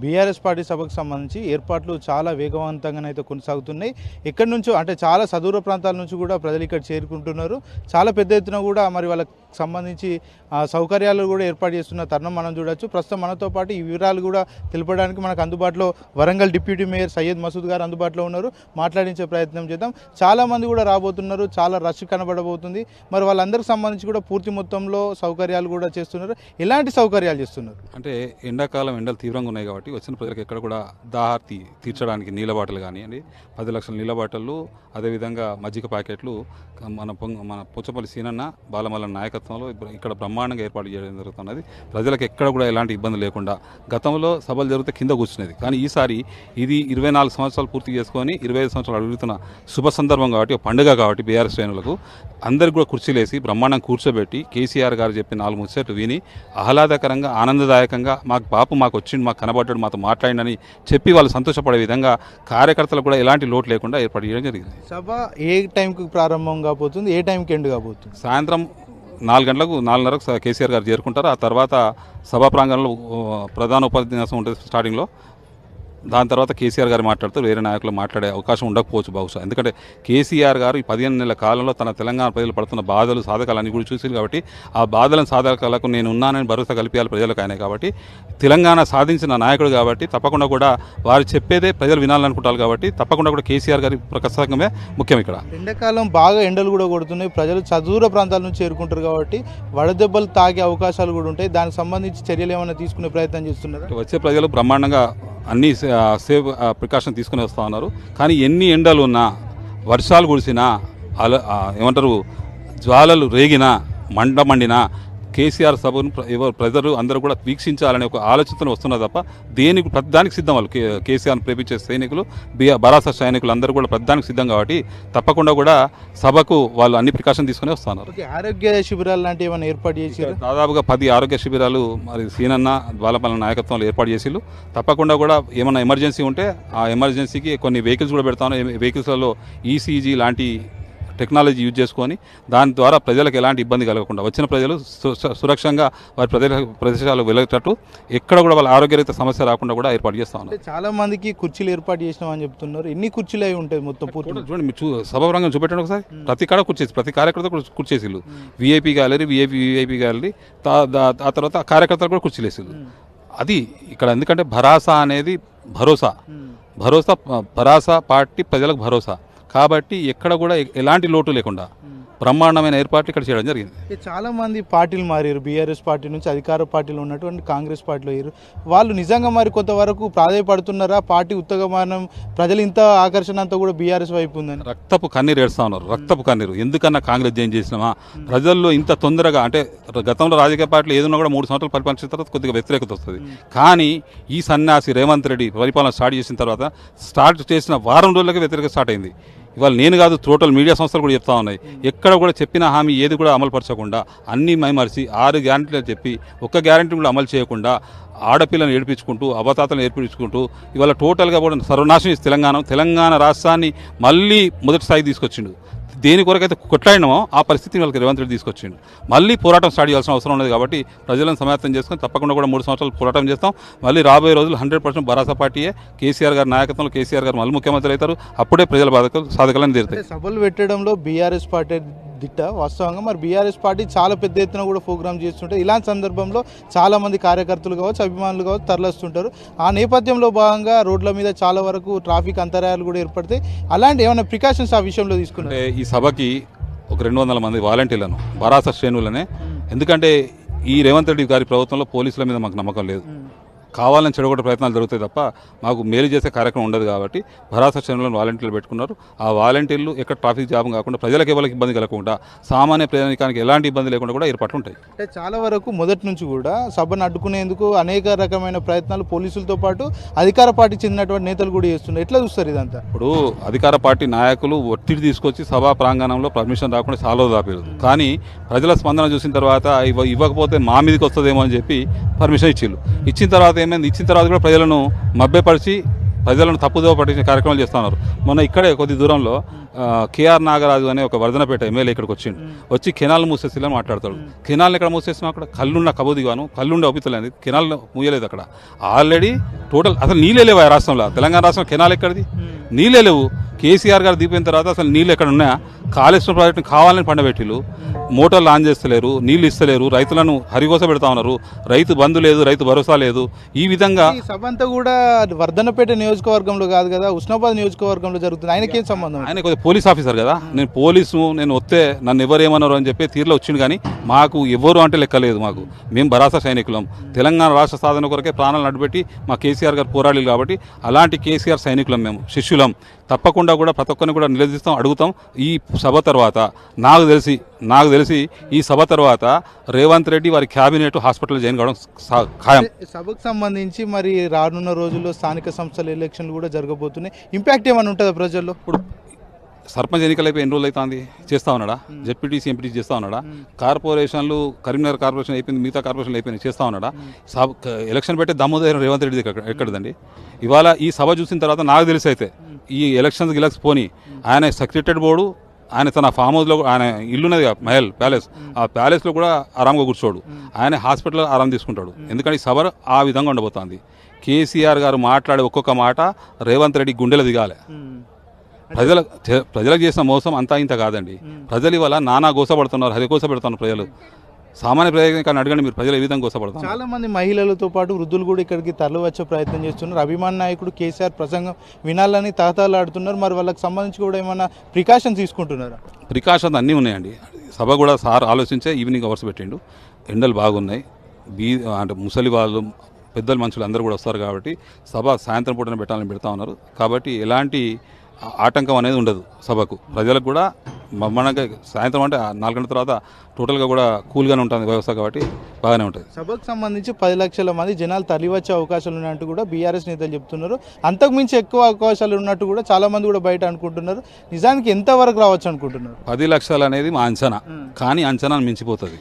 BRS party సభకు సంబంధించి ఏర్పాట్లు చాలా వేగవంతంగానైతే కొనసాగుతున్నాయి. ఎక్కడి నుంచో అంటే చాలా సదూర ప్రాంతాల నుంచి కూడా ప్రజలు ఇక్కడ చేరుకుంటున్నారు. చాలా పెద్ద ఎత్తున కూడా మరి వాళ్ళకి సంబంధించి సౌకర్యాలు కూడా ఏర్పాటు చేస్తున్న తరుణం మనం చూడొచ్చు. ప్రస్తుతం మనతో పాటు ఈ వివరాలు కూడా తెలపడానికి మనకు అందుబాటులో వరంగల్ డిప్యూటీ మేయర్ సయ్యద్ మసూద్ గారు అందుబాటులో ఉన్నారు. మాట్లాడించే ప్రయత్నం చేద్దాం. చాలామంది కూడా రాబోతున్నారు, చాలా రష్ కనబడబోతుంది. మరి వాళ్ళందరికీ సంబంధించి కూడా పూర్తి మొత్తంలో సౌకర్యాలు కూడా చేస్తున్నారు. ఎలాంటి సౌకర్యాలు చేస్తున్నారు అంటే ఎండాకాలం ఎండలు తీవ్రంగా ఉన్నాయి కాబట్టి వచ్చిన ప్రజలకు ఎక్కడ కూడా దాహార్తి తీర్చడానికి నీళ్ళ బాటలు కానివ్వండి, 10 లక్షల నీళ్ళ బాటలు, అదేవిధంగా మజ్జిగ ప్యాకెట్లు మన పుచ్చపల్లి సీనన్న బాలమల్ల నాయకత్వంలో ఇక్కడ బ్రహ్మాండంగా ఏర్పాటు చేయడం జరుగుతున్నది. ప్రజలకు ఎక్కడ కూడా ఎలాంటి ఇబ్బంది లేకుండా. గతంలో సభలు జరిగితే కింద కూర్చునేది, కానీ ఈసారి ఇది 24 సంవత్సరాలు పూర్తి చేసుకొని 25 సంవత్సరాలు అడుగుతున్న శుభ సందర్భం కాబట్టి, పండుగ కాబట్టి బీఆర్ఎస్ శ్రేణులకు అందరికి కూడా కుర్చీలేసి బ్రహ్మాండంగా కూర్చోబెట్టి కేసీఆర్ గారు చెప్పిన 4 ముచ్చట్లు విని ఆహ్లాదకరంగా ఆనందదాయకంగా మాకు వచ్చిండు, మాకు కనబడ్డాడు, మాతో మాట్లాడిండని చెప్పి వాళ్ళు సంతోషపడే విధంగా కార్యకర్తలకు కూడా ఎలాంటి లోటు లేకుండా ఏర్పాటు చేయడం జరిగింది. సభ ఏ టైంకి ప్రారంభం కాబోతుంది, ఏ టైంకి ఎండ్ కాబోతుంది? సాయంత్రం 4 గంటలకు 4:30కు కేసీఆర్ గారు చేరుకుంటారు. ఆ తర్వాత సభా ప్రాంగణంలో ప్రధాన ఉపన్యాసం ఉంటుంది స్టార్టింగ్లో. దాని తర్వాత కేసీఆర్ గారు మాట్లాడుతారు. వేరే నాయకులు మాట్లాడే అవకాశం ఉండకపోవచ్చు బహుశా, ఎందుకంటే కేసీఆర్ గారు ఈ 15 నెలల కాలంలో తన తెలంగాణ ప్రజలు పడుతున్న బాధలు సాధకాలన్నీ కూడా చూసింది కాబట్టి ఆ బాధలను సాధకాలకు నేను ఉన్నానని భరోసా కల్పించాలి ప్రజలకు ఆయన కాబట్టి, తెలంగాణ సాధించిన నాయకుడు కాబట్టి తప్పకుండా కూడా వారు చెప్పేదే ప్రజలు వినాలనుకుంటారు కాబట్టి తప్పకుండా కూడా కేసీఆర్ గారి ప్రసంగమే ముఖ్యం. ఇక్కడ ఎండాకాలం బాగా ఎండలు కూడా కొడుతున్నాయి, ప్రజలు చదువుర ప్రాంతాల నుంచి చేరుకుంటారు కాబట్టి వడదెబ్బలు తాగే అవకాశాలు కూడా ఉంటాయి. దానికి సంబంధించి చర్యలు ఏమైనా తీసుకునే ప్రయత్నం చేస్తున్నారు? వచ్చే ప్రజలు బ్రహ్మాండంగా అన్ని సేవ్ ప్రికాషన్ తీసుకుని వస్తూ ఉన్నారు. కానీ ఎన్ని ఎండలు ఉన్నా, వర్షాలు కురిసినా, ఏమంటారు జ్వాలలు రేగినా, మండినా కేసీఆర్ సభను ప్రజలు అందరూ కూడా వీక్షించాలనే ఒక ఆలోచనతో వస్తున్నారు తప్ప ప్రతిదానికి సిద్ధం. వాళ్ళు కేసీఆర్ను ప్రేమించే సైనికులు, భరాసా సైనికులు అందరూ కూడా ప్రతిదానికి సిద్ధం కాబట్టి తప్పకుండా కూడా సభకు వాళ్ళు అన్ని ప్రికాషన్ తీసుకుని వస్తున్నారు. ఆరోగ్య శిబిరాలు లాంటివి ఏమైనా ఏర్పాటు చేసి దాదాపుగా 10 ఆరోగ్య శిబిరాలు మరి సీనన్న బాలపల్ల నాయకత్వంలో ఏర్పాటు చేసిళ్ళు. తప్పకుండా కూడా ఏమైనా ఎమర్జెన్సీ ఉంటే ఆ ఎమర్జెన్సీకి కొన్ని వెహికల్స్ కూడా పెడతాను. వెహికల్స్లలో ఈసీజీ లాంటి టెక్నాలజీ యూజ్ చేసుకొని దాని ద్వారా ప్రజలకు ఎలాంటి ఇబ్బంది కలగకుండా వచ్చిన ప్రజలు సురక్షంగా వారి ప్రదేశాలకు వెళ్ళేటట్టు ఎక్కడ కూడా వాళ్ళ ఆరోగ్యరీత సమస్య రాకుండా కూడా ఏర్పాటు చేస్తా ఉన్నారు. చాలా మందికి కుర్చీలు ఏర్పాటు చేసినామని చెప్తున్నారు. ఎన్ని కుర్చీలు అయి ఉంటాయి మొత్తం పూర్తి? చూడండి, మీరు సభారంగం చూపెట్టండి ఒకసారి. ప్రతి కాడ కుర్చేసి, ప్రతి కార్యకర్త కూడా కుర్చేసిళ్ళు. విఐపి గ్యాలరీ, విఐపి గ్యాలరీ, ఆ తర్వాత కార్యకర్తలు కూడా కుర్చీలు వేసిళ్ళు. అది ఇక్కడ ఎందుకంటే భరాసా అనేది భరోసా పార్టీ ప్రజలకు భరోసా కాబట్టి ఎక్కడ కూడా ఎలాంటి లోటు లేకుండా బ్రహ్మాండమైన ఏర్పాట్లు ఇక్కడ చేయడం జరిగింది. చాలా మంది పార్టీలు మారారు. బీఆర్ఎస్ పార్టీ నుంచి అధికార పార్టీలో ఉన్నటువంటి కాంగ్రెస్ పార్టీలో అయ్యారు. వాళ్ళు నిజంగా మరి కొంతవరకు ప్రాధాయపడుతున్నారా? పార్టీ ఉత్తగమానం ప్రజలు ఇంత ఆకర్షణ అంతా కూడా బీఆర్ఎస్ వైపు ఉందని రక్తపు కన్నీరు ఏడుస్తా ఉన్నారు. రక్తపు కన్నీరు ఎందుకన్నా కాంగ్రెస్ జాయిన్ చేసినామా? ప్రజల్లో ఇంత తొందరగా అంటే గతంలో రాజకీయ పార్టీలు ఏదన్నా కూడా 3 సంవత్సరాలు పరిపాలించిన తర్వాత కొద్దిగా వ్యతిరేకత వస్తుంది. కానీ ఈ సన్యాసి రేవంత్ రెడ్డి పరిపాలన స్టార్ట్ చేసిన తర్వాత స్టార్ట్ చేసిన వారం రోజులకే వ్యతిరేకత స్టార్ట్ అయింది. ఇవాళ నేను కాదు, టోటల్ మీడియా సంస్థలు కూడా చెప్తా ఉన్నాయి. ఎక్కడ కూడా చెప్పిన హామీ ఏది కూడా అమలు పరచకుండా అన్నీ మైమరిచి 6 గ్యారెంటీలు చెప్పి ఒక్క గ్యారెంటీ కూడా అమలు చేయకుండా ఆడపిల్లను ఏడిపించుకుంటూ అవతాతలను ఏర్పించుకుంటూ ఇవాళ టోటల్గా కూడా సర్వనాశనం తెలంగాణ రాష్ట్రాన్ని మళ్ళీ మొదటి స్థాయికి తీసుకొచ్చిండు. దేని కొరకైతే కొట్లాడినామో ఆ పరిస్థితిని వాళ్ళకి రేవంత్ రెడ్డి తీసుకొచ్చిండు. మళ్ళీ పోరాటం స్టార్ట్ చేయాల్సిన అవసరం ఉన్నది కాబట్టి ప్రజలను సమాయత్తం చేసుకొని తప్పకుండా కూడా 3 సంవత్సరాలు పోరాటం చేస్తాం. మళ్ళీ రాబోయే రోజులు 100% భరాసా పార్టీయే. కేసీఆర్ గారి నాయకత్వంలో కేసీఆర్ గారు మళ్ళీ ముఖ్యమంత్రి అవుతారు. అప్పుడే ప్రజల సాధకాలను తీరుతాయి. సభలు పెట్టడంలో బీఆర్ఎస్ పార్టీ దిట్ట వాస్తవంగా. మరి బీఆర్ఎస్ పార్టీ చాలా పెద్ద ఎత్తున కూడా ప్రోగ్రామ్ చేస్తుంటారు. ఇలాంటి సందర్భంలో చాలా మంది కార్యకర్తలు కావచ్చు, అభిమానులు కావచ్చు తరలిస్తుంటారు. ఆ నేపథ్యంలో భాగంగా రోడ్ల మీద చాలా వరకు ట్రాఫిక్ అంతరాయాలు కూడా ఏర్పడతాయి. అలాంటి ఏమైనా ప్రికాషన్స్ ఆ విషయంలో తీసుకున్నారు? ఈ సభకి ఒక 200 మంది వాలంటీర్లను భరాసా శ్రేణులనే, ఎందుకంటే ఈ రేవంత్ రెడ్డి గారి ప్రభుత్వంలో పోలీసుల మీద మాకు నమ్మకం లేదు. కావాలని చెడగొట్టే ప్రయత్నాలు జరుగుతాయి తప్ప మాకు మేలు చేసే కార్యక్రమం ఉండదు కాబట్టి భరాసా శ్రేణులను వాలంటీర్లు పెట్టుకున్నారు. ఆ వాలంటీర్లు ఎక్కడ ట్రాఫిక్ జాబం కాకుండా ప్రజలకు ఎవరికి ఇబ్బంది కలగకుండా సామాన్య ప్రయాణికానికి ఎలాంటి ఇబ్బంది లేకుండా కూడా ఏర్పాట్లు ఉంటాయి. అంటే చాలా వరకు మొదటి నుంచి కూడా సభను అడ్డుకునేందుకు అనేక రకమైన ప్రయత్నాలు పోలీసులతో పాటు అధికార పార్టీ చెందినటువంటి నేతలు కూడా చేస్తున్నారు. ఎట్లా చూస్తారు ఇదంతా? ఇప్పుడు అధికార పార్టీ నాయకులు ఒత్తిడి తీసుకొచ్చి సభా ప్రాంగణంలో పర్మిషన్ రాకుండా చాలా దాపేరు. కానీ ప్రజల స్పందన చూసిన తర్వాత ఇవ్వకపోతే మా మీదకి వస్తుందేమో అని చెప్పి పర్మిషన్ ఇచ్చిన తర్వాత ఏమైంది? ఇచ్చిన తర్వాత కూడా ప్రజలను మభ్యపరిచి ప్రజలను తప్పుదోవ పట్టించే కార్యక్రమాలు చేస్తూ ఉన్నారు. మొన్న ఇక్కడే కొద్ది దూరంలో కేఆర్ నాగరాజు అనే ఒక వర్ధనపేట ఎమ్మెల్యే ఇక్కడికి వచ్చిండు. వచ్చి కెనాల్ మూసేసేయాలని మాట్లాడతాడు. కెనాల్ని ఎక్కడ మూసేస్తున్నాం? అక్కడ కళ్ళున్న కబోదిగాను కళ్ళుండే ఒప్పితలేదు, కెనాల్ మూయలేదు అక్కడ. ఆల్రెడీ టోటల్ అసలు నీళ్ళే లేవు ఆ రాష్ట్రంలో. తెలంగాణ రాష్ట్రంలో కెనాల్ ఎక్కడిది? నీళ్ళే లేవు. కేసీఆర్ గారు దిగిపోయిన తర్వాత అసలు నీళ్ళు ఎక్కడ ఉన్నాయా? కాళేశ్వరం ప్రాజెక్టుని కావాలని పండబెట్టిలు, మోటార్లు ఆన్ చేస్తలేరు, నీళ్ళు ఇస్తలేరు, రైతులను హరిగోస పెడతా ఉన్నారు. రైతు బంధు లేదు, రైతు భరోసా లేదు. ఈ విధంగా ఈ సభ అంతా కూడా వర్ధన్నపేట నియోజకవర్గంలో కాదు కదా, ఉస్నాబాద్ నియోజకవర్గంలో జరుగుతుంది. ఆయనకేం సంబంధం? ఆయన కొద్దిగా పోలీస్ ఆఫీసర్ కదా, నేను పోలీసు, నేను వస్తే నన్ను ఎవరేమన్నారు అని చెప్పి తీరులో వచ్చిండు. కానీ మాకు ఎవరు అంటే లెక్కలేదు. మేము భరాసా సైనికులం. తెలంగాణ రాష్ట్ర సాధన కొరకే ప్రాణాలను అడ్డుపెట్టి మా కేసీఆర్ గారు పోరాడారు కాబట్టి అలాంటి కేసీఆర్ సైనికులం, మేము శిష్యులం. తప్పకుండా కూడా ప్రతి ఒక్కరిని కూడా నిలదీస్తాం, అడుగుతాం. ఈ సభ తర్వాత నాకు తెలిసి ఈ సభ తర్వాత రేవంత్ రెడ్డి వారి క్యాబినెట్ హాస్పిటల్ జాయిన్ కావడం ఖాయం. సభకు సంబంధించి మరి రానున్న రోజుల్లో స్థానిక సంస్థల ఎలక్షన్లు కూడా జరగబోతున్నాయి. ఇంపాక్ట్ ఏమైనా ఉంటుందా ప్రజల్లో? ఇప్పుడు సర్పంచ్ ఎన్నికలు అయిపోయి ఎన్ని రోజులు అవుతుంది? చేస్తా ఉన్నాడా? జెడ్పీటీసీ ఎంపీటీసీ చేస్తా ఉన్నాడా? కార్పొరేషన్లు కరీంనగర్ కార్పొరేషన్ అయిపోయింది, మిగతా కార్పొరేషన్లు అయిపోయింది, చేస్తా ఉన్నాడా? ఎలక్షన్ పెట్టే దమ్ముదైన రేవంత్ రెడ్డి ఎక్కడదండి? ఇవాళ ఈ సభ చూసిన తర్వాత నాకు తెలిసి అయితే ఈ ఎలక్షన్స్ పోని ఆయన సెక్రటరీ బోర్డు, ఆయన తన ఫామ్ హౌస్లో, ఆయన ఇల్లున్నది మహల్ ప్యాలెస్, ఆ ప్యాలెస్లో కూడా ఆరాంగా కూర్చోడు. ఆయన హాస్పిటల్లో ఆరాం తీసుకుంటాడు. ఎందుకంటే ఈ సభ ఆ విధంగా ఉండబోతోంది. కేసీఆర్ గారు మాట్లాడే ఒక్కొక్క మాట రేవంత్ రెడ్డి గుండెలు దిగాలి. ప్రజలకు చేసిన మోసం అంతా ఇంత కాదండి. ప్రజలు ఇవాళ నానా గోసపడుతున్నారు, హరి గోసపెడుతున్నారు ప్రజలు. సామాన్య ప్రజానికాన్ని అడగండి మీరు, ప్రజలు ఏ విధంగా గోసపడతారు? చాలా మంది మహిళలతో పాటు వృద్ధులు కూడా ఇక్కడికి తరలి వచ్చే ప్రయత్నం చేస్తున్నారు. అభిమాన్ నాయకుడు కేసీఆర్ ప్రసంగం వినాలని తాతాలాడుతున్నారు. మరి వాళ్ళకి సంబంధించి కూడా ఏమైనా ప్రికాషన్స్ తీసుకుంటున్నారా? ప్రికాషన్స్ అన్నీ ఉన్నాయండి. సభ కూడా సార్ ఆలోచించే ఈవినింగ్ అవర్స్ పెట్టిండు. ఎండలు బాగున్నాయి, అంటే ముసలి వాళ్ళు, పెద్దల మనుషులు అందరూ కూడా వస్తారు కాబట్టి సభ సాయంత్రం పూటనే పెట్టాలని పెడతా ఉన్నారు. కాబట్టి ఎలాంటి ఆటంకం అనేది ఉండదు సభకు. ప్రజలకు కూడా మనకి సాయంత్రం అంటే 4 గంటల తర్వాత టోటల్గా కూడా కూల్గానే ఉంటుంది వ్యవస్థ, కాబట్టి బాగానే ఉంటుంది. సభకు సంబంధించి 10 లక్షల మంది జనాలు తరలి వచ్చే అవకాశాలు ఉన్నట్టు కూడా బీఆర్ఎస్ నేతలు చెప్తున్నారు. అంతకుమించి ఎక్కువ అవకాశాలు ఉన్నట్టు కూడా చాలా మంది కూడా బయట అనుకుంటున్నారు. నిజానికి ఎంతవరకు రావచ్చు అనుకుంటున్నారు? 10 లక్షలు అనేది మా అంచనా, కానీ అంచనాను మించిపోతుంది.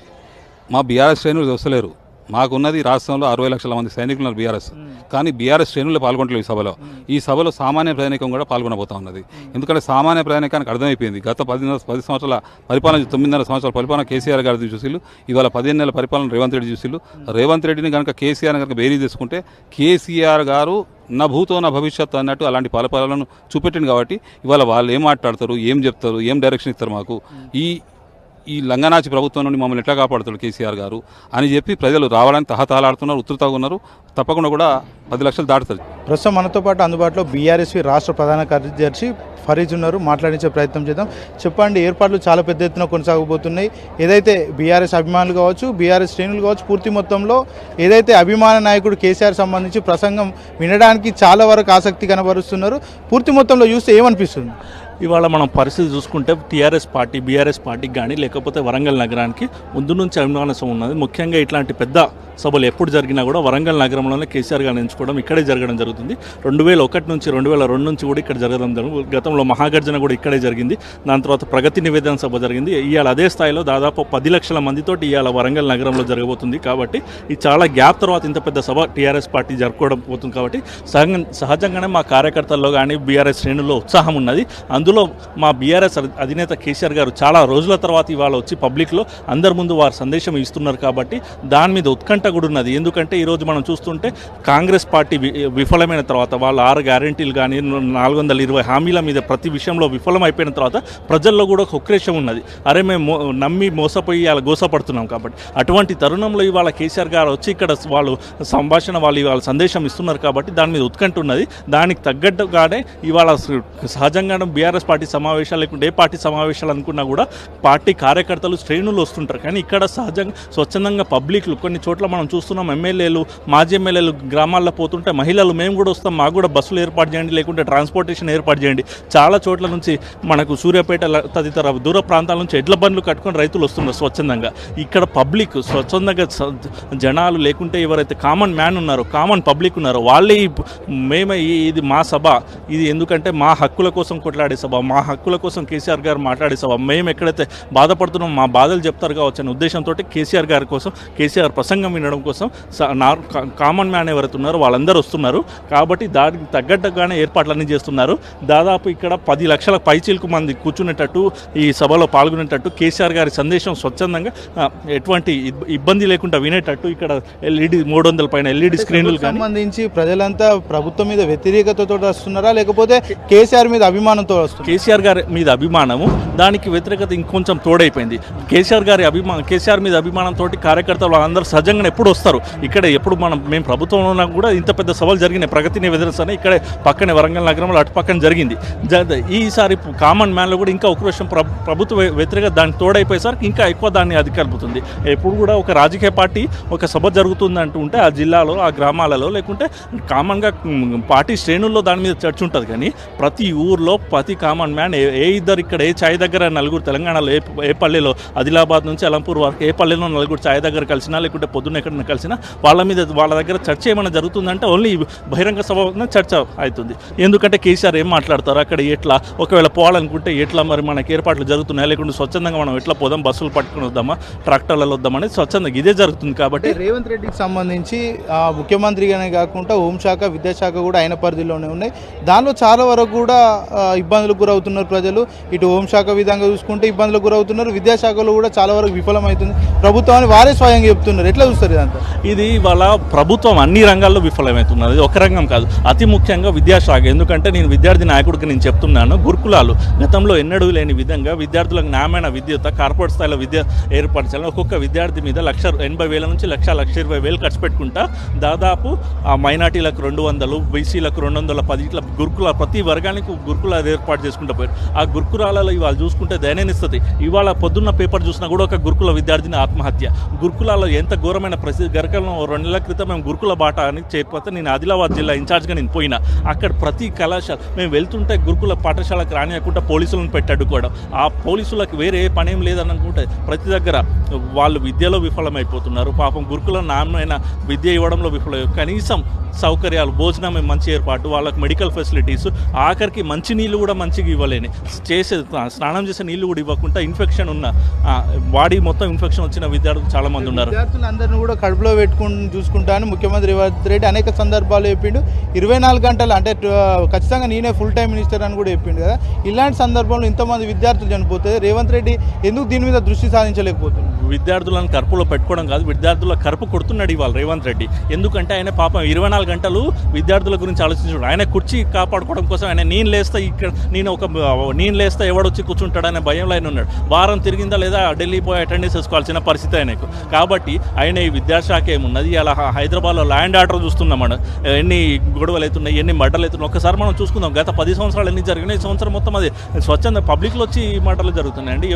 మా బీఆర్ఎస్ శ్రేణులు వస్తలేరు. మాకున్నది రాష్ట్రంలో 60 లక్షల మంది సైనికులు ఉన్నారు బీఆర్ఎస్, కానీ బీఆర్ఎస్ శ్రేణులు పాల్గొంటలేవు ఈ సభలో. ఈ సభలో సామాన్య ప్రయాణికం కూడా పాల్గొనబోతా ఉన్నది. ఎందుకంటే సామాన్య ప్రయాణికానికి అర్థమైపోయింది. గత 10 సంవత్సరాల పరిపాలన, 9.5 సంవత్సరాల పరిపాలన కేసీఆర్ గారిది చూసిళ్ళు, ఇవాళ 15 నెలల పరిపాలన రేవంత్ రెడ్డి చూసిళ్ళు. రేవంత్ రెడ్డిని కనుక కేసీఆర్ కనుక బేరీ చేసుకుంటే కేసీఆర్ గారు నా భూతో నా భవిష్యత్తు అన్నట్టు అలాంటి పరిపాలనను చూపెట్టింది. కాబట్టి ఇవాళ వాళ్ళు ఏం మాట్లాడతారు, ఏం చెప్తారు, ఏం డైరెక్షన్ ఇస్తారు మాకు, ఈ లంగనాచి ప్రభుత్వం నుండి మమ్మల్ని ఎట్లా కాపాడుతాడు కేసీఆర్ గారు అని చెప్పి ప్రజలు రావడానికి తహతహలాడుతున్నారు, ఉత్తురుతాగా ఉన్నారు. తప్పకుండా కూడా 10 లక్షలు దాటుతుంది. ప్రస్తుతం మనతో పాటు అందుబాటులో బీఆర్ఎస్వి రాష్ట్ర ప్రధాన కార్యదర్శి ఫరీజ్ ఉన్నారు. మాట్లాడించే ప్రయత్నం చేద్దాం. చెప్పండి, ఏర్పాట్లు చాలా పెద్ద ఎత్తున కొనసాగబోతున్నాయి. ఏదైతే బీఆర్ఎస్ అభిమానులు కావచ్చు, బీఆర్ఎస్ శ్రేణులు కావచ్చు, పూర్తి మొత్తంలో ఏదైతే అభిమాన నాయకుడు కేసీఆర్ సంబంధించి ప్రసంగం వినడానికి చాలా వరకు ఆసక్తి కనబరుస్తున్నారు. పూర్తి మొత్తంలో చూస్తే ఏమనిపిస్తుంది? ఇవాళ మనం పరిస్థితి చూసుకుంటే టీఆర్ఎస్ పార్టీ, బీఆర్ఎస్ పార్టీకి కానీ లేకపోతే వరంగల్ నగరానికి ముందు నుంచి అభిమానం ఉన్నది. ముఖ్యంగా ఇట్లాంటి పెద్ద సభలు ఎప్పుడు జరిగినా కూడా వరంగల్ నగరంలోనే కేసీఆర్ గారిని ఎంచుకోవడం, ఇక్కడే జరగడం జరుగుతుంది. 2001 నుంచి 2002 నుంచి కూడా ఇక్కడ జరగడం జరుగుతుంది. గతంలో మహాగర్జన కూడా ఇక్కడే జరిగింది. దాని తర్వాత ప్రగతి నివేదన సభ జరిగింది. ఇవాళ అదే స్థాయిలో దాదాపు 10 లక్షల మందితోటి ఇవాళ వరంగల్ నగరంలో జరగబోతుంది. కాబట్టి ఇది చాలా గ్యాప్ తర్వాత ఇంత పెద్ద సభ టీఆర్ఎస్ పార్టీ జరుపుకోవడం పోతుంది. కాబట్టి సహజంగానే మా కార్యకర్తల్లో కానీ బీఆర్ఎస్ శ్రేణుల్లో ఉత్సాహం ఉన్నది. అందులో మా బీఆర్ఎస్ అధినేత కేసీఆర్ గారు చాలా రోజుల తర్వాత ఇవాళ వచ్చి పబ్లిక్లో అందరి ముందు వారి సందేశం ఇస్తున్నారు. కాబట్టి దాని మీద ఉత్కంఠ కూడా ఉన్నది. ఎందుకంటే ఈరోజు మనం చూస్తుంటే కాంగ్రెస్ పార్టీ విఫలమైన తర్వాత వాళ్ళ 6 గ్యారెంటీలు కానీ 420 హామీల మీద ప్రతి విషయంలో విఫలమైపోయిన తర్వాత ప్రజల్లో కూడా ఒక ఉక్రేషం ఉన్నది. అరే మేము నమ్మి మోసపోయి అలా గోసపడుతున్నాం. కాబట్టి అటువంటి తరుణంలో ఇవాళ కేసీఆర్ గారు వచ్చి ఇక్కడ వాళ్ళు సంభాషణ, వాళ్ళు ఇవాళ సందేశం ఇస్తున్నారు. కాబట్టి దాని మీద ఉత్కంఠ ఉన్నది. దానికి తగ్గట్టుగానే ఇవాళ సహజంగానే బీఆర్ఎస్ పార్టీ సమావేశాలు లేకుంటే ఏ పార్టీ సమావేశాలు అనుకున్నా కూడా పార్టీ కార్యకర్తలు శ్రేణులు వస్తుంటారు. కానీ ఇక్కడ సహజంగా స్వచ్ఛందంగా పబ్లిక్లు కొన్ని చోట్ల మనం చూస్తున్నాం. ఎమ్మెల్యేలు, మాజీ ఎమ్మెల్యేలు గ్రామాల్లో పోతుంటే మహిళలు మేము కూడా వస్తాం, మాకు కూడా బస్సులు ఏర్పాటు చేయండి, లేకుంటే ట్రాన్స్పోర్టేషన్ ఏర్పాటు చేయండి. చాలా చోట్ల నుంచి మనకు సూర్యాపేట తదితర దూర ప్రాంతాల నుంచి ఎడ్ల బండ్లు కట్టుకొని రైతులు వస్తున్నారు స్వచ్ఛందంగా. ఇక్కడ పబ్లిక్ స్వచ్ఛందంగా జనాలు లేకుంటే ఎవరైతే కామన్ మ్యాన్ ఉన్నారో, కామన్ పబ్లిక్ ఉన్నారో వాళ్ళే మేమే ఇది మా సభ, ఇది ఎందుకంటే మా హక్కుల కోసం కొట్లాడే సభ, మా హక్కుల కోసం కేసీఆర్ గారు మాట్లాడే సభ, మేము ఎక్కడైతే బాధపడుతున్నాం మా బాధలు చెప్తారు కావచ్చు అనే ఉద్దేశంతో కేసీఆర్ గారి కోసం, కేసీఆర్ ప్రసంగం వినడం కోసం కామన్ మ్యాన్ ఎవరైతే ఉన్నారో వాళ్ళందరూ వస్తున్నారు. కాబట్టి దానికి తగ్గట్టుగానే ఏర్పాట్లన్నీ చేస్తున్నారు. దాదాపు ఇక్కడ 10 లక్షల పైచీలకు మంది కూర్చునేటట్టు, ఈ సభలో పాల్గొనేటట్టు, కేసీఆర్ గారి సందేశం స్వచ్ఛందంగా ఎటువంటి ఇబ్బంది లేకుండా వినేటట్టు ఇక్కడ ఎల్ఈడి 300 పైన ఎల్ఈడి స్క్రీన్లు సంబంధించి ప్రజలంతా ప్రభుత్వం మీద వ్యతిరేకతతో వస్తున్నారా, లేకపోతే కేసీఆర్ మీద అభిమానంతో వస్తున్నారు? కేసీఆర్ గారి మీద అభిమానము, దానికి వ్యతిరేకత ఇంకొంచెం తోడైపోయింది. కేసీఆర్ మీద అభిమానంతో కార్యకర్తలు అందరూ సహజంగా ఎప్పుడు వస్తారు. ఇక్కడ ఎప్పుడు మేము ప్రభుత్వంలో ఉన్నా కూడా ఇంత పెద్ద సభలు జరిగినాయి. ప్రగతి నివేదన ఇక్కడే పక్కనే వరంగల్ నగరంలో అటు పక్కన జరిగింది. ఈసారి కామన్ మ్యాన్లో కూడా ఇంకా ఉక్రోషం ప్రభుత్వ వ్యతిరేకత దానికి తోడైపోయేసరికి ఇంకా ఎక్కువ దాన్ని అధికల్పుతుంది. ఎప్పుడు కూడా ఒక రాజకీయ పార్టీ ఒక సభ జరుగుతుంది అంటూ ఉంటే ఆ జిల్లాలో, ఆ గ్రామాలలో, లేకుంటే కామన్గా పార్టీ శ్రేణుల్లో దాని మీద చర్చ ఉంటుంది. కానీ ప్రతి ఊర్లో ప్రతి కామన్ మ్యాన్ ఇద్దరు ఇక్కడ ఏ ఛాయ్ దగ్గర నలుగురు, తెలంగాణలో ఏ పల్లెలో, ఆదిలాబాద్ నుంచి అలంపూర్ వరకు ఏ పల్లెలో నలుగురు ఛాయ్ దగ్గర కలిసినా, లేకుంటే పొద్దున్న ఎక్కడైనా కలిసినా వాళ్ళ దగ్గర చర్చ ఏమైనా జరుగుతుందంటే ఓన్లీ బహిరంగ సభ చర్చ అవుతుంది. ఎందుకంటే కేసీఆర్ ఏం మాట్లాడతారు అక్కడ, ఎట్లా ఒకవేళ పోవాలనుకుంటే ఎట్లా, మరి మనకి ఏర్పాట్లు జరుగుతున్నాయి, లేకుంటే స్వచ్ఛందంగా మనం ఎట్లా పోదాం, బస్సులు పట్టుకుని వద్దామా, ట్రాక్టర్లలో వద్దామనేది స్వచ్ఛందంగా ఇదే జరుగుతుంది. కాబట్టి రేవంత్ రెడ్డికి సంబంధించి ముఖ్యమంత్రిగానే కాకుండా హోంశాఖ, విద్యాశాఖ కూడా ఆయన పరిధిలోనే ఉన్నాయి. దానిలో చాలా వరకు కూడా ఇబ్బందులకు గురవుతున్నారు ప్రజలు. ఇటు హోంశాఖ విధంగా చూసుకుంటే ఇబ్బందులకు గురవుతున్నారు, విద్యాశాఖలో కూడా చాలా వరకు విఫలమవుతుంది ప్రభుత్వాన్ని వారే స్వయంగా చెప్తున్నారు. ఎట్లా చూస్తారు ఇదంతా? ఇది వాళ్ళ ప్రభుత్వం అన్ని రంగాల్లో విఫలమవుతున్నది, ఒక రంగం కాదు. అతి ముఖ్యంగా విద్యాశాఖ. ఎందుకంటే నేను విద్యార్థి నాయకుడికి నేను చెప్తున్నాను, గురుకులాలు గతంలో ఎన్నడూ లేని విధంగా విద్యార్థులకు న్యాయమైన విద్యుత్ కార్పొరేట్ స్థాయిలో విద్య ఏర్పాటు చేయాలి. ఒక్కొక్క విద్యార్థి మీద 1,80,000 నుంచి 1,20,000 ఖర్చు పెట్టుకుంటా దాదాపు ఆ మైనార్టీలకు 200, బీసీలకు 210 ఇట్లా గురుకుల ప్రతి వర్గానికి గురుకులాలు ఏర్పాటు చేసుకుంటూ పోయారు. ఆ గురుకులాలలో ఇవాళ చూసుకుంటే దయనీయస్థితి. ఇవాళ పొద్దున్న పేపర్ చూసినా కూడా ఒక గురుకుల విద్యార్థిని ఆత్మహత్య. గురుకులాల్లో ఎంత ఘోరమైన పరిస్థితి. గరకలను 2 నెలల క్రితం మేము గురుకుల బాట అని చేరిపోతే నేను ఆదిలాబాద్ జిల్లా ఇన్ఛార్జ్గా నేను పోయినా. అక్కడ ప్రతి కళాశాల మేము వెళ్తుంటే గురుకుల పాఠశాలకు రానియకుండా పోలీసులను పెట్టాడుకోవడం. ఆ పోలీసులకు వేరే పని ఏం లేదని అనుకుంటే ప్రతి దగ్గర వాళ్ళు విద్యలో విఫలమైపోతున్నారు. పాపం గురుకుల నాణ్యమైన విద్య ఇవ్వడంలో కనీసం సౌకర్యాలు, భోజనం మంచి ఏర్పాటు, వాళ్ళకి మెడికల్ ఫెసిలిటీస్, ఆఖరికి మంచి నీళ్ళు కూడా మంచిగా ఇవ్వలేని, స్నానం చేసే నీళ్ళు కూడా ఇవ్వకుండా ఇన్ఫెక్షన్ ఉన్న బాడీ మొత్తం ఇన్ఫెక్షన్ వచ్చిన విద్యార్థులు చాలా మంది ఉన్నారు. విద్యార్థులందరినీ కూడా కడుపులో పెట్టుకుని చూసుకుంటా అని ముఖ్యమంత్రి రేవంత్ రెడ్డి అనేక సందర్భాలు చెప్పిండు. 24 గంటలు అంటే ఖచ్చితంగా నేనే ఫుల్ టైం మినిస్టర్ అని కూడా చెప్పిండు కదా. ఇలాంటి సందర్భంలో ఇంతమంది విద్యార్థులు చనిపోతే రేవంత్ రెడ్డి ఎందుకు దీని మీద దృష్టి సాధించలేకపోతున్నారు? విద్యార్థులను కడుపులో పెట్టుకోవడం కాదు, విద్యార్థుల కడుపు కొడుతున్నాడు ఇవాళ రేవంత్ రెడ్డి. ఎందుకంటే ఆయన పాపం 24 గంటలు విద్యార్థుల గురించి ఆలోచించాడు. ఆయన కుర్చీ కాపాడుకోవడం కోసం ఆయన నేను లేస్తా ఎవడొచ్చి కూర్చుంటాడనే భయంలో ఆయన ఉన్నాడు. వారం తిరిగిందా లేదా ఢిల్లీ పోయి అటెండెన్స్ వేసుకోవాల్సిన పరిస్థితి ఆయనకు. కాబట్టి ఆయన ఈ విద్యాశాఖ ఏమున్నది, అలా హైదరాబాద్లో ల్యాండ్ ఆర్డర్ చూస్తున్నాం మనం, ఎన్ని గొడవలు అవుతున్నాయి, ఎన్ని మర్డర్లు అవుతున్నాయి. ఒకసారి మనం చూసుకుందాం గత 10 సంవత్సరాలు ఎన్ని జరిగినాయి. ఈ సంవత్సరం మొత్తం అది స్వచ్ఛంద పబ్లిక్లో వచ్చి ఈ మర్డర్లు జరుగుతున్నాయండి.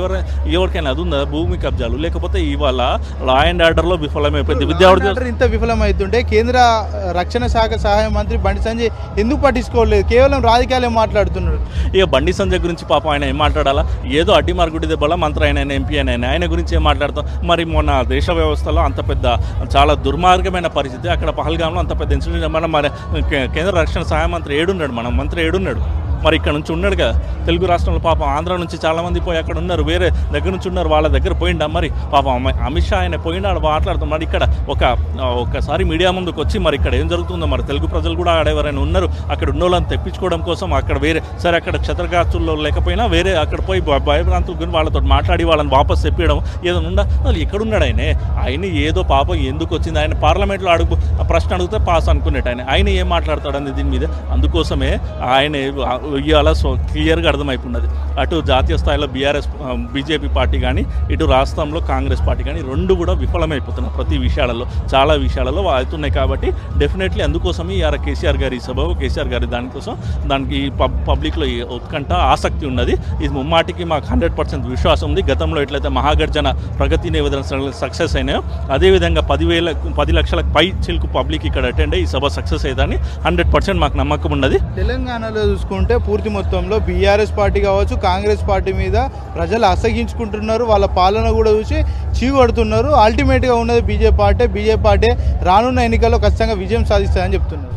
ఎవరికైనా అది ఉందా భూమి కబ్జాలు, లేకపోతే ఇవాళ లా అండ్ ఆర్డర్లో విఫలమైపోయింది. విద్యార్థులు ఇంత విఫలమవుతుంటే కేంద్ర రక్షణ శాఖ సహాయ మంత్రి బండి సంజయ్ ఎందుకు పట్టించుకోలేదు? కేవలం రాజకీయాలే మాట్లాడుతున్నాడు. ఇక బండి సంజయ్ గురించి పాపం ఆయన ఏం మాట్లాడాలా? ఏదో అడ్డి మార్గుడి దెబ్బల మంత్రి ఆయన ఎంపీ ఆయన గురించి ఏం మాట్లాడతాం? మరి మొన్న దేశ వ్యవస్థలో అంత పెద్ద చాలా దుర్మార్గమైన పరిస్థితి, అక్కడ పహల్గాంలో అంత పెద్ద ఇన్సిడెంట్, మరి కేంద్ర రక్షణ సహాయ మంత్రి ఏడున్నాడు, మన మంత్రి ఏడున్నాడు? మరి ఇక్కడ నుంచి ఉన్నాడు కదా. తెలుగు రాష్ట్రంలో పాపం ఆంధ్ర నుంచి చాలామంది పోయి అక్కడ ఉన్నారు, వేరే దగ్గర నుంచి ఉన్నారు, వాళ్ళ దగ్గర పోయిండా? మరి పాపం అమిత్ షా ఆయన పోయినాడు మాట్లాడుతాం. మరి ఇక్కడ ఒకసారి మీడియా ముందుకు వచ్చి మరి ఇక్కడ ఏం జరుగుతుందో, మరి తెలుగు ప్రజలు కూడా ఆడేవారైనా ఉన్నారు, అక్కడ ఉన్న వాళ్ళని తెప్పించుకోవడం కోసం అక్కడ వేరే సరే అక్కడ క్షత్రగాచుల్లో లేకపోయినా వేరే అక్కడ పోయి భయభ్రాంతుల గురించి వాళ్ళతో మాట్లాడి వాళ్ళని వాపస్ తెప్పియడం ఏదో ఉందా? అసలు ఎక్కడున్నాడు ఆయన ఏదో పాపం ఎందుకు వచ్చింది? ఆయన పార్లమెంట్లో ప్రశ్న అడిగితే పాస్ అనుకునేట ఆయన ఏం మాట్లాడతాడని దీని మీద. అందుకోసమే ఆయన ఇవాళ క్లియర్గా అర్థమైపోయినది. అటు జాతీయ స్థాయిలో బీజేపీ పార్టీ కానీ, ఇటు రాష్ట్రంలో కాంగ్రెస్ పార్టీ కానీ రెండు కూడా విఫలమైపోతున్నాయి ప్రతి విషయాలలో, చాలా విషయాలలో అవుతున్నాయి. కాబట్టి డెఫినెట్లీ అందుకోసమే ఇవాళ కేసీఆర్ గారి సభ, కేసీఆర్ గారి దానికి పబ్లిక్లో ఉత్కంఠ ఆసక్తి ఉన్నది. ఇది ముమ్మాటికి మాకు 100% విశ్వాసం ఉంది. గతంలో ఎట్లయితే మహాగర్జన ప్రగతి నివేదన సక్సెస్ అయినాయో అదేవిధంగా 10 లక్షలకు పై చిలుకు పబ్లిక్ ఇక్కడ అటెండ్ అయ్యి ఈ సభ సక్సెస్ అయ్యేదని 100% మాకు నమ్మకం ఉన్నది. తెలంగాణలో చూసుకుంటే పూర్తి మొత్తంలో బీఆర్ఎస్ పార్టీ కావచ్చు, కాంగ్రెస్ పార్టీ మీద ప్రజలు అసహించుకుంటున్నారు, వాళ్ళ పాలన కూడా చూసి చీకొడుతున్నారు. అల్టిమేట్గా ఉన్నది బీజేపీ పార్టీ రానున్న ఎన్నికల్లో ఖచ్చితంగా విజయం సాధిస్తారని చెప్తున్నారు.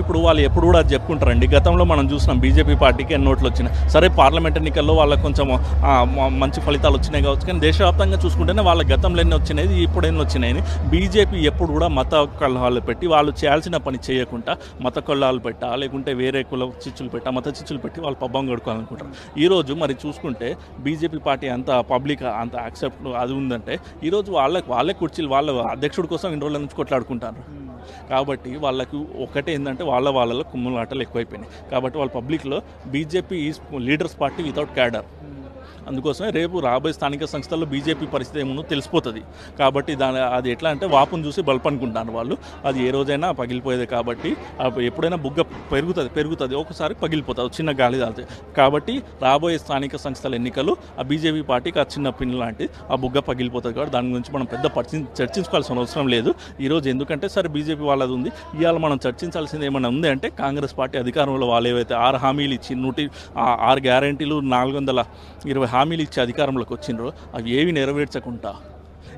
ఇప్పుడు వాళ్ళు ఎప్పుడు కూడా అది చెప్పుకుంటారండి. గతంలో మనం చూసినాం బీజేపీ పార్టీకి ఎన్ని ఓట్లు వచ్చినాయి. సరే పార్లమెంట్ ఎన్నికల్లో వాళ్ళకి కొంచెం మంచి ఫలితాలు వచ్చినాయి కావచ్చు, కానీ దేశవ్యాప్తంగా చూసుకుంటేనే వాళ్ళ గతంలో ఎన్ని వచ్చినాయి, ఇప్పుడు ఎన్ని వచ్చినాయని బీజేపీ ఎప్పుడు కూడా మత కలహాలు పెట్టి వాళ్ళు చేయాల్సిన పని చేయకుండా మత కలహాలు పెట్టా, లేకుంటే వేరే కుల చిచ్చులు పెట్టా, మత చిచ్చులు పెట్టి వాళ్ళు పబ్బం గడుకోవాలనుకుంటారు. ఈరోజు మరి చూసుకుంటే బీజేపీ పార్టీ అంత పబ్లిక్ అంత యాక్సెప్ట్ అది ఉందంటే ఈరోజు వాళ్ళే కుర్చీలు వాళ్ళ అధ్యక్షుడి కోసం ఇన్ని రోజుల నుంచి కొట్లాడుకుంటారు. కాబట్టి వాళ్ళకు ఒకటే ఏంటంటే వాళ్ళలో కుమ్ములాటలు ఎక్కువైపోయినాయి. కాబట్టి వాళ్ళ పబ్లిక్లో BJP is leaders party without cadre. అందుకోసమే రేపు రాబోయే స్థానిక సంస్థల్లో బీజేపీ పరిస్థితి ఏముందో తెలిసిపోతుంది. కాబట్టి అది ఎట్లా అంటే వాపును చూసి బల్బ్ అనుకుంటాను వాళ్ళు. అది ఏ రోజైనా పగిలిపోయేది. కాబట్టి ఎప్పుడైనా బుగ్గ పెరుగుతుంది ఒకసారి పగిలిపోతుంది చిన్న గాలి తాగుతుంది. కాబట్టి రాబోయే స్థానిక సంస్థల ఎన్నికలు ఆ బీజేపీ పార్టీకి ఆ చిన్న పిన్ లాంటి ఆ బుగ్గ పగిలిపోతుంది. కాబట్టి దాని గురించి మనం పెద్ద చర్చించుకోవాల్సిన అవసరం లేదు ఈరోజు. ఎందుకంటే సరే బీజేపీ వాళ్ళది ఉంది, ఇవాళ మనం చర్చించాల్సింది ఏమైనా ఉంది అంటే కాంగ్రెస్ పార్టీ అధికారంలో వాళ్ళు ఏవైతే 6 హామీలు ఇచ్చి 6 గ్యారెంటీలు 420 హామీలు ఇచ్చి అధికారంలోకి వచ్చిండ్రో అవి ఏవి నెరవేర్చకుండా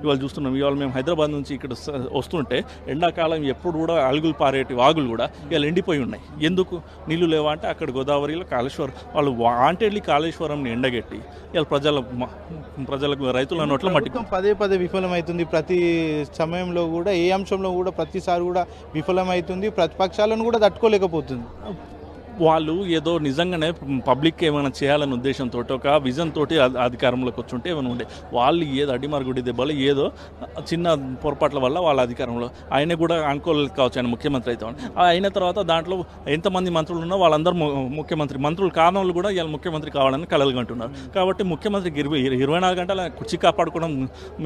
ఇవాళ చూస్తున్నాం. ఇవాళ మేము హైదరాబాద్ నుంచి ఇక్కడ వస్తుంటే ఎండాకాలం ఎప్పుడు కూడా అలుగులు పారేటి వాగులు కూడా ఇవాళ ఎండిపోయి ఉన్నాయి. ఎందుకు నీళ్లు లేవా అంటే అక్కడ గోదావరిలో కాళేశ్వరం వాళ్ళు వాంటెడ్లీ కాళేశ్వరంని ఎండగట్టి ఇవాళ ప్రజలకు రైతుల నోట్ల మట్టి పదే విఫలమవుతుంది. ప్రతి సమయంలో కూడా ఏ అంశంలో కూడా ప్రతిసారి కూడా విఫలమవుతుంది. ప్రతిపక్షాలను కూడా తట్టుకోలేకపోతుంది. వాళ్ళు ఏదో నిజంగానే పబ్లిక్ ఏమైనా చేయాలనే ఉద్దేశంతో ఒక విజన్ తోటి అధికారంలోకి వచ్చుంటే ఏమైనా ఉండే. వాళ్ళు ఏదో అడ్డిమారుగుడి దెబ్బలు ఏదో చిన్న పొరపాట్ల వల్ల వాళ్ళ అధికారంలో ఆయన కూడా అనుకోలేదు కావచ్చు ఆయన ముఖ్యమంత్రి అవుతామని. అయిన తర్వాత దాంట్లో ఎంతమంది మంత్రులు ఉన్నా వాళ్ళందరూ మంత్రులు కారణాలు కూడా ఇవాళ ముఖ్యమంత్రి కావాలని కలలు కంటున్నారు. కాబట్టి ముఖ్యమంత్రికి 24 గంటల కుర్చీ కాపాడుకోవడం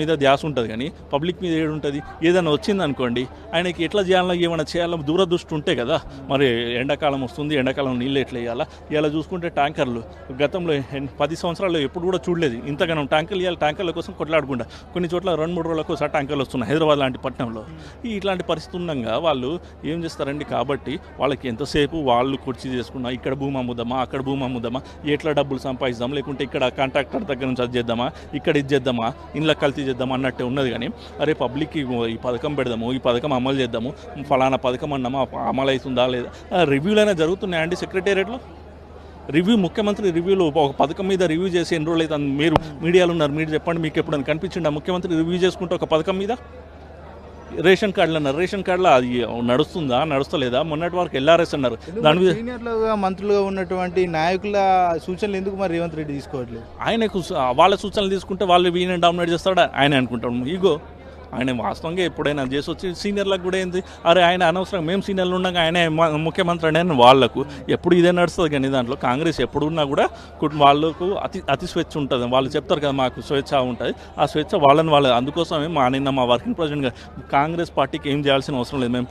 మీద ధ్యాస ఉంటుంది, కానీ పబ్లిక్ మీద ఏడు ఉంటుంది. ఏదైనా వచ్చింది అనుకోండి ఆయనకి ఎట్లా చేయాలో ఏమైనా చేయాలో దూరదృష్టి ఉంటే కదా. మరి ఎండాకాలం వస్తుంది, ఎండాకాలం నీళ్ళు ఎట్లా వేయాలా. ఇలా చూసుకుంటే ట్యాంకర్లు గతంలో 10 సంవత్సరాలు ఎప్పుడు కూడా చూడలేదు ఇంతగానో ట్యాంకర్లు ఇవ్వాలి. ట్యాంకర్ల కోసం కొట్లాడకుండా కొన్ని చోట్ల 2-3 రోజులకు ఒకసారి ట్యాంకర్లు వస్తున్నాయి హైదరాబాద్ లాంటి పట్టణంలో. ఇట్లాంటి పరిస్థితి ఉండగా వాళ్ళు ఏం చేస్తారండి. కాబట్టి వాళ్ళకి ఎంతసేపు వాళ్ళు కుర్చీ చేసుకున్నా ఇక్కడ భూమి అమ్ముదామా, అక్కడ భూమి అమ్ముదామా, ఎట్లా డబ్బులు సంపాదిద్దాం, లేకుంటే ఇక్కడ కాంట్రాక్టర్ దగ్గర నుంచి అది చేద్దామా, ఇక్కడ ఇది చేద్దామా, ఇంట్లో కల్తీ చేద్దామా అన్నట్టే ఉన్నది. కానీ అరే పబ్లిక్కి ఈ పథకం పెడదాము, ఈ పథకం అమలు చేద్దాము, ఫలానా పథకం అన్నామా అమలు అవుతుందా లేదా, రివ్యూలైనా జరుగుతున్నాయి అండి సెక్రటేరియట్లో. ముఖ్యమంత్రి రివ్యూలో ఒక పథకం మీద రివ్యూ చేసి ఎన్ని రోజులు అయితే మీరు మీడియాలో ఉన్నారు, మీరు చెప్పండి మీకు ఎప్పుడైనా కనిపించింది ముఖ్యమంత్రి రివ్యూ చేసుకుంటే ఒక పథకం మీద? రేషన్ కార్డులు అన్నారు, రేషన్ కార్డులో అది నడుస్తుందా నడుస్తలేదా? మొన్నటి వరకు ఎల్ఆర్ఎస్ అన్నారు. దాని మీద సీనియర్లుగా మంత్రులుగా ఉన్నటువంటి నాయకుల సూచనలు ఎందుకు మరి రేవంత్ రెడ్డి తీసుకోవట్లేదు? ఆయనకు వాళ్ళ సూచనలు తీసుకుంటే వాళ్ళు వీళ్ళని డామినేట్ చేస్తాడా ఆయన అనుకుంటాడు. ఈగో ఆయన వాస్తవంగా ఎప్పుడైనా చేసి వచ్చి సీనియర్లకు కూడా ఏంది అరే ఆయన అనవసరం మేము సీనియర్లు ఉన్నాక ఆయన ముఖ్యమంత్రి అని వాళ్ళకు ఎప్పుడు ఇదే నడుస్తుంది. కానీ దాంట్లో కాంగ్రెస్ ఎప్పుడున్నా కూడా వాళ్ళకు అతి స్వేచ్ఛ ఉంటుంది. వాళ్ళు చెప్తారు కదా మాకు స్వేచ్ఛ ఉంటుంది, ఆ స్వేచ్ఛ వాళ్ళు అందుకోసమే నిన్న మా వర్కింగ్ ప్రెసిడెంట్గా కాంగ్రెస్ పార్టీకి ఏం చేయాల్సిన అవసరం లేదు, మేము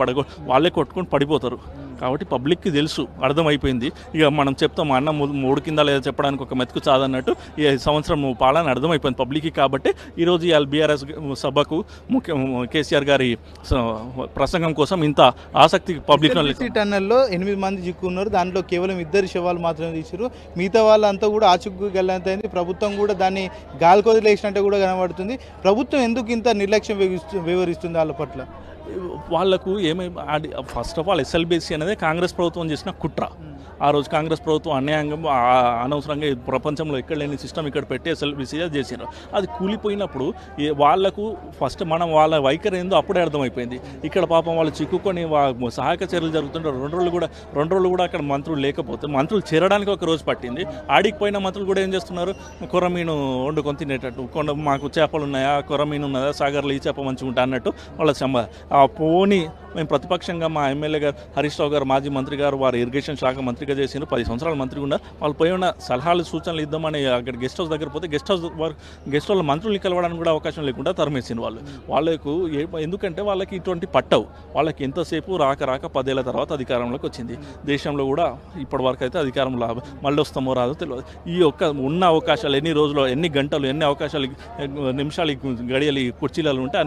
వాళ్ళే కొట్టుకొని పడిపోతారు. కాబట్టి పబ్లిక్కి తెలుసు, అర్థమైపోయింది. ఇక మనం చెప్తాం అన్న మూడు కింద లేదా చెప్పడానికి ఒక మెతుకు చాదన్నట్టు ఈ సంవత్సరం పాలన అర్థమైపోయింది పబ్లిక్కి. కాబట్టి ఈరోజు ఇవాళ బీఆర్ఎస్ సభకు కేసీఆర్ గారి ప్రసంగం కోసం ఇంత ఆసక్తి పబ్లిక్ టన్నెల్లో 8 మంది చిక్కున్నారు. దాంట్లో కేవలం 2 శవాలు మాత్రమే తీసారు. మిగతా వాళ్ళంతా కూడా ఆచూకు గల్లంత అయింది. ప్రభుత్వం కూడా దాన్ని గాలికొదిలేసినట్టు కూడా కనబడుతుంది. ప్రభుత్వం ఎందుకు ఇంత నిర్లక్ష్యం వ్యవహరిస్తుంది వాళ్ళ పట్ల? వాళ్లకు ఫస్ట్ ఆఫ్ ఆల్ ఎస్ఎల్బీసీ అనేది కాంగ్రెస్ ప్రభుత్వం చేసిన కుట్ర. ఆ రోజు కాంగ్రెస్ ప్రభుత్వం అన్యాయంగా అనవసరంగా ప్రపంచంలో ఎక్కడ లేని సిస్టమ్ ఇక్కడ పెట్టి ఎస్ఎల్బీసీ చేసినారు. అది కూలిపోయినప్పుడు వాళ్లకు ఫస్ట్ మనం వాళ్ళ వైఖరి ఏందో అప్పుడే అర్థమైపోయింది. ఇక్కడ పాపం వాళ్ళు చిక్కుకొని సహాయక చర్యలు జరుగుతుంటారు. 2 రోజులు కూడా అక్కడ మంత్రులు లేకపోతే మంత్రులు చేరడానికి ఒక రోజు పట్టింది. ఆడికి పోయిన మంత్రులు కూడా ఏం చేస్తున్నారు, కొర్రమీను వండుకొని తినేటట్టు, మాకు చేపలు ఉన్నాయా, కొర్రమీను ఉన్నదా, సాగర్లో ఈ చేప మంచిగా ఉంటా అన్నట్టు వాళ్ళ పోనీ మేము ప్రతిపక్షంగా మా ఎమ్మెల్యే గారు హరీష్ రావు గారు మాజీ మంత్రి గారు వారు ఇరిగేషన్ శాఖ మంత్రిగా చేసినారు, 10 సంవత్సరాలు మంత్రిగా ఉన్నారు. వాళ్ళు పోయి ఉన్న సలహాలు సూచనలు ఇద్దామని అక్కడ గెస్ట్ హౌస్ దగ్గర పోతే గెస్ట్ హౌస్ మంత్రులు కలవడానికి కూడా అవకాశం లేకుండా తరిమేసిన వాళ్ళకు ఎందుకంటే వాళ్ళకి ఇటువంటి పట్టవు. వాళ్ళకి ఎంతసేపు రాక 10 ఏళ్ల తర్వాత అధికారంలోకి వచ్చింది. దేశంలో కూడా ఇప్పటి వరకు అయితే అధికారంలో మళ్ళీ వస్తామో రాదో తెలియదు. ఈ ఉన్న అవకాశాలు ఎన్ని రోజులు, ఎన్ని గంటలు, ఎన్ని అవకాశాలు, నిమిషాలు, గడియలు కుర్చీలలో ఉంటే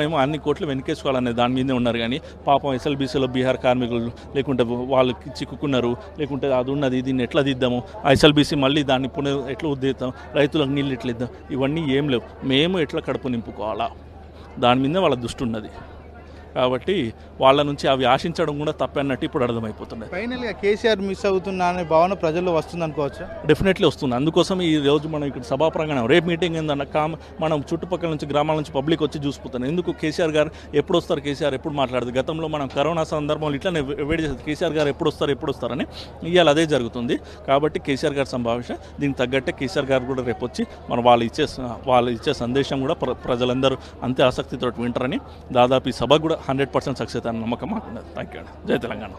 మేము అన్ని కోట్లు వెనకేసుకోవాలనే దాని మీదే ఉన్నారు. కానీ పాపం ఎస్ఎల్బీసీలో బీహార్ కార్మికులు లేకుంటే వాళ్ళు చిక్కుకున్నారు, లేకుంటే అది ఉన్నది దీన్ని ఎట్లా దిద్దాము, ఎస్ఎల్బీసీ మళ్ళీ దాన్ని ఎట్లా ఉద్దేద్దాం, రైతులకు నీళ్ళు ఎట్లా ఇద్దాం, ఇవన్నీ ఏం లేవు. మేము ఎట్లా కడుపు నింపుకోవాలా దాని మీద వాళ్ళ దృష్టి ఉన్నది. కాబట్టి వాళ్ళ నుంచి అవి ఆశించడం కూడా తప్పే అన్నట్టు ఇప్పుడు అర్థమైపోతున్నాయి. ఫైనల్గా కేసీఆర్ మిస్ అవుతున్నా అనే భావన ప్రజల్లో వస్తుంది అనుకోవచ్చా? డెఫినెట్లీ వస్తుంది. అందుకోసం ఈ రోజు మనం ఇక్కడ సభా ప్రాంగణం రేపు మీటింగ్ ఏందన్న మనం చుట్టుపక్కల నుంచి గ్రామాల నుంచి పబ్లిక్ వచ్చి చూసిపోతాను. ఎందుకు కేసీఆర్ గారు ఎప్పుడు వస్తారు, కేసీఆర్ ఎప్పుడు మాట్లాడదు. గతంలో మనం కరోనా సందర్భంలో ఇట్లానే వెయిట్ చేసేది కేసీఆర్ గారు ఎప్పుడు వస్తారని. ఇవాళ అదే జరుగుతుంది. కాబట్టి కేసీఆర్ గారి సంభాషణ దీనికి తగ్గట్టే కేసీఆర్ గారు కూడా రేపు వచ్చి మనం వాళ్ళు ఇచ్చే సందేశం కూడా ప్రజలందరూ అంతే ఆసక్తితో వింటారని, దాదాపు ఈ సభ కూడా 100% సక్సెస్ అనే నమ్మకం మాకున్నది. థ్యాంక్ యూ అండి. జై తెలంగాణ.